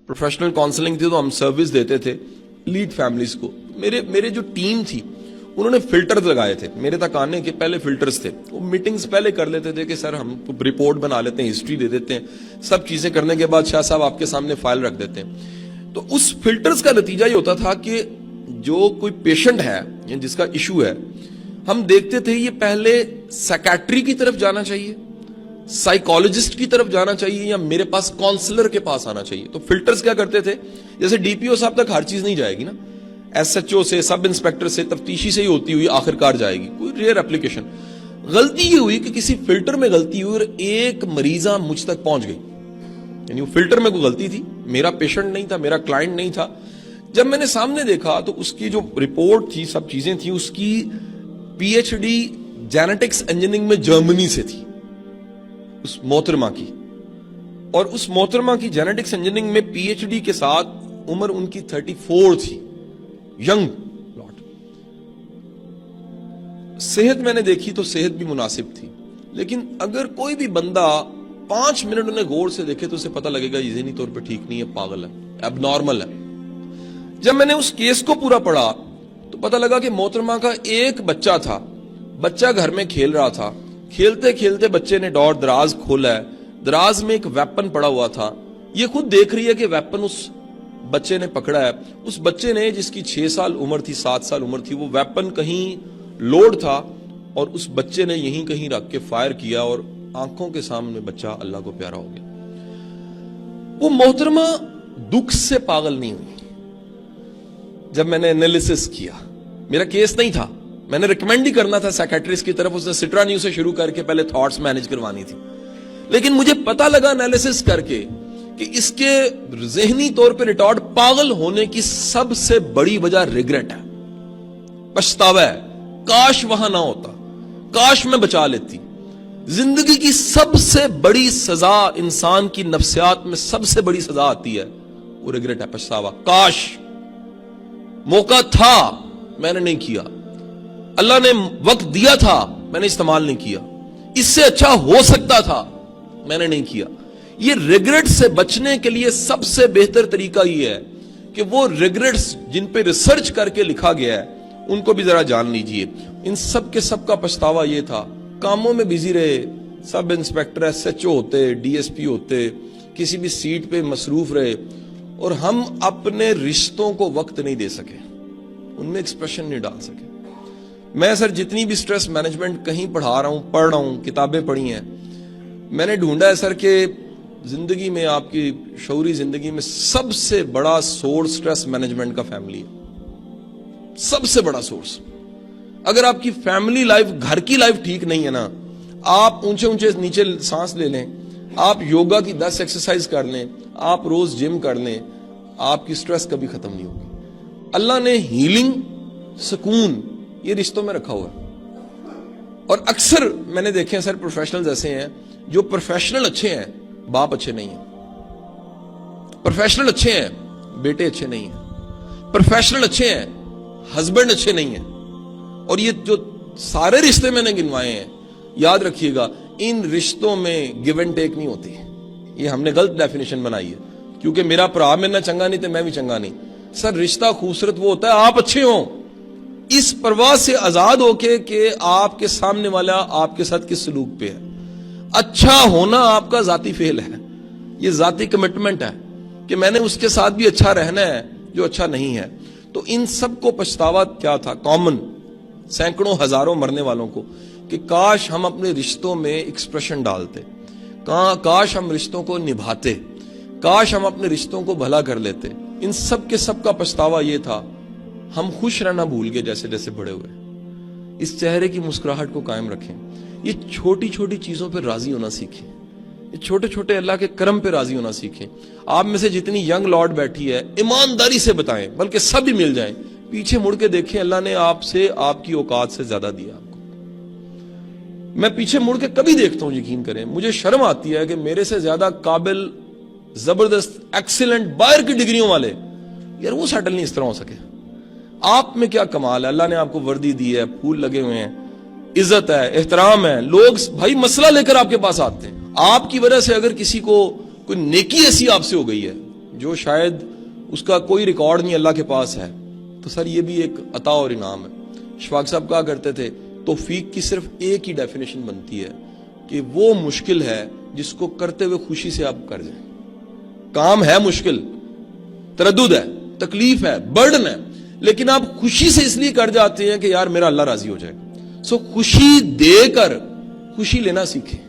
Professional counselling थी तो हम सर्विस देते थे लीड फैमिलीज को। मेरे जो टीम थी उन्होंने फिल्टर्स लगाए थे, मेरे तक आने के पहले फिल्टर्स थे। वो मीटिंग्स पहले कर लेते थे कि सर हम रिपोर्ट बना लेते हैं, हिस्ट्री दे देते हैं, सब चीजें करने के बाद शाह साहब आपके सामने फाइल रख देते हैं। तो उस फिल्टर्स का नतीजा ये होता था कि जो कोई पेशेंट है जिसका इशू है, हम देखते थे ये पहले साइकेट्री की तरफ जाना चाहिए, साइकोलॉजिस्ट की तरफ जाना चाहिए, या मेरे पास काउंसलर के पास आना चाहिए। तो फिल्टर्स क्या करते थे, जैसे डीपीओ साहब तक हर चीज नहीं जाएगी ना, एसएचओ से, सब इंस्पेक्टर से, तफ्तीशी से ही होती हुई आखिरकार जाएगी, कोई रेयर एप्लीकेशन। गलती ये हुई कि किसी फिल्टर में गलती हुई और एक मरीजा मुझ तक पहुंच गई, यानी वो फिल्टर में कोई गलती थी, मेरा पेशेंट नहीं था, मेरा क्लाइंट नहीं था। जब मैंने सामने देखा तो उसकी जो रिपोर्ट थी, सब चीजें थी, उसकी पीएचडी जेनेटिक्स इंजीनियरिंग में जर्मनी से थी उस मोहतरमा की, और उस मोहतरमा की जेनेटिक्स इंजीनियरिंग में पीएचडी के साथ उम्र उनकी 34 थी, यंग लॉट। सेहत मैंने देखी तो सेहत भी मुनासिब थी, लेकिन अगर कोई भी बंदा 5 मिनट उन्हें गौर से देखे तो उसे पता लगेगा ये ज़हनी तौर पे ठीक नहीं है, पागल है, एबनॉर्मल है। जब मैंने उस केस को पूरा पढ़ा तो पता लगा कि मोहतरमा का एक बच्चा था, बच्चा घर में खेल रहा था, खेलते खेलते बच्चे ने डोर दराज खोला है, दराज में एक वेपन पड़ा हुआ था, ये खुद देख रही है कि वेपन उस बच्चे ने पकड़ा है। उस बच्चे ने, जिसकी 6 साल उम्र थी, 7 साल उम्र थी, वो वेपन कहीं लोड था और उस बच्चे ने यहीं कहीं रख के फायर किया और आंखों के सामने बच्चा अल्लाह को प्यारा हो गया। वो मोहतरमा दुख से पागल नहीं हुई। जब मैंने एनालिसिस किया, मेरा केस नहीं था, मैंने रिकमेंड ही करना था साइकेट्रिस्ट की तरफ, उसने सिट्रा न्यूज से शुरू करके पहले थॉट्स मैनेज करवानी थी, लेकिन मुझे पता लगा एनालिसिस करके कि इसके ज़हनी तौर पे रिटॉर्ड पागल होने की सबसे बड़ी वजह रिग्रेट है, पछतावा है, काश वहां ना होता, काश मैं बचा लेती। जिंदगी की सबसे बड़ी सजा, इंसान की नफ्सियात में सबसे बड़ी सजा आती है, वो रिग्रेट है, पछतावा। काश मौका था, मैंने नहीं किया, अल्लाह ने वक्त दिया था, मैंने इस्तेमाल नहीं किया, इससे अच्छा हो सकता था, मैंने नहीं किया। ये रिग्रेट से बचने के लिए सबसे बेहतर तरीका ये है कि वो रिग्रेट्स जिन पे रिसर्च करके लिखा गया है उनको भी जरा जान लीजिए। इन सब के सब का पछतावा ये था, कामों में बिजी रहे, सब इंस्पेक्टर एसएचओ होते, डीएसपी होते, किसी भी सीट पे मसरूफ रहे, और हम अपने रिश्तों को वक्त नहीं दे सके, उनमें एक्सप्रेशन नहीं डाल सके। मैं सर जितनी भी स्ट्रेस मैनेजमेंट कहीं पढ़ रहा हूं, किताबें पढ़ी हैं, मैंने ढूंढा है सर कि जिंदगी में, आपकी शऊरी जिंदगी में सबसे बड़ा सोर्स स्ट्रेस मैनेजमेंट का फैमिली है, सबसे बड़ा सोर्स। अगर आपकी फैमिली लाइफ, घर की लाइफ ठीक नहीं है ना, आप ऊंचे ऊंचे नीचे सांस ले लें, आप योगा की 10 एक्सरसाइज कर लें, आप रोज जिम कर लें, आपकी स्ट्रेस कभी खत्म नहीं होगी। अल्लाह ने हीलिंग, सुकून ये रिश्तों में रखा हुआ है। और अक्सर मैंने देखे हैं सर, प्रोफेशनल्स ऐसे हैं जो प्रोफेशनल अच्छे हैं, बाप अच्छे नहीं है, प्रोफेशनल अच्छे हैं, बेटे अच्छे नहीं है, प्रोफेशनल अच्छे हैं, हस्बैंड अच्छे नहीं है। और ये जो सारे रिश्ते मैंने गिनवाए हैं, याद रखिएगा, इन रिश्तों में गिव एंड टेक नहीं होती। ये हमने गलत डेफिनेशन बनाई है, क्योंकि मेरा भरा मेरे ना चंगा नहीं तो मैं भी चंगा नहीं। सर रिश्ता खूबसूरत वो होता है आप अच्छे हो, इस परवाह से आजाद होके कि आपके सामने वाला आपके साथ किस सलूक पे है। अच्छा होना आपका जाती फेल है, ये जाती कमिटमेंट है कि मैंने उसके साथ भी अच्छा रहना है जो अच्छा नहीं है। तो इन सब को पछतावा क्या था, कॉमन सैकड़ों हजारों मरने वालों को, कि काश हम अपने रिश्तों में एक्सप्रेशन डालते, काश हम रिश्तों को निभाते, काश हम अपने रिश्तों को भला कर लेते। इन सब के सब का पछतावा ये था, हम खुश रहना भूल गए जैसे जैसे बड़े हुए। इस चेहरे की मुस्कुराहट को कायम रखें, ये छोटी छोटी चीजों पर राजी होना सीखें, ये छोटे छोटे अल्लाह के करम पे राजी होना सीखें। आप में से जितनी यंग लॉर्ड बैठी है, ईमानदारी से बताएं, बल्कि सब भी मिल जाएं, पीछे मुड़ के देखें, अल्लाह ने आपसे, आपकी औकात से ज्यादा दिया आपको। मैं पीछे मुड़ के कभी देखता हूं, यकीन करें, मुझे शर्म आती है कि मेरे से ज्यादा काबिल, जबरदस्त, एक्सीलेंट, बाहर की डिग्रियों वाले, यार वो सेटल नहीं इस तरह हो सके। आप में क्या कमाल है, अल्लाह ने आपको वर्दी दी है, फूल लगे हुए हैं, इज्जत है, एहतराम है, लोग भाई मसला लेकर आपके पास आते हैं। आपकी वजह से अगर किसी को कोई नेकी ऐसी आपसे हो गई है, جو شاید اس کا کوئی ریکارڈ نہیں اللہ کے پاس ہے، تو سر یہ بھی ایک عطا اور انعام ہے۔ اشفاق صاحب کہا کرتے تھے توفیق کی صرف ایک ہی ڈیفینیشن بنتی ہے کہ وہ مشکل ہے جس کو کرتے ہوئے خوشی سے آپ کر جائیں۔ کام ہے مشکل، تردد ہے، تکلیف ہے، برڈن ہے، لیکن آپ خوشی سے اس لیے کر جاتے ہیں کہ یار میرا اللہ راضی ہو جائے گا۔ سو خوشی دے کر خوشی لینا سیکھیں۔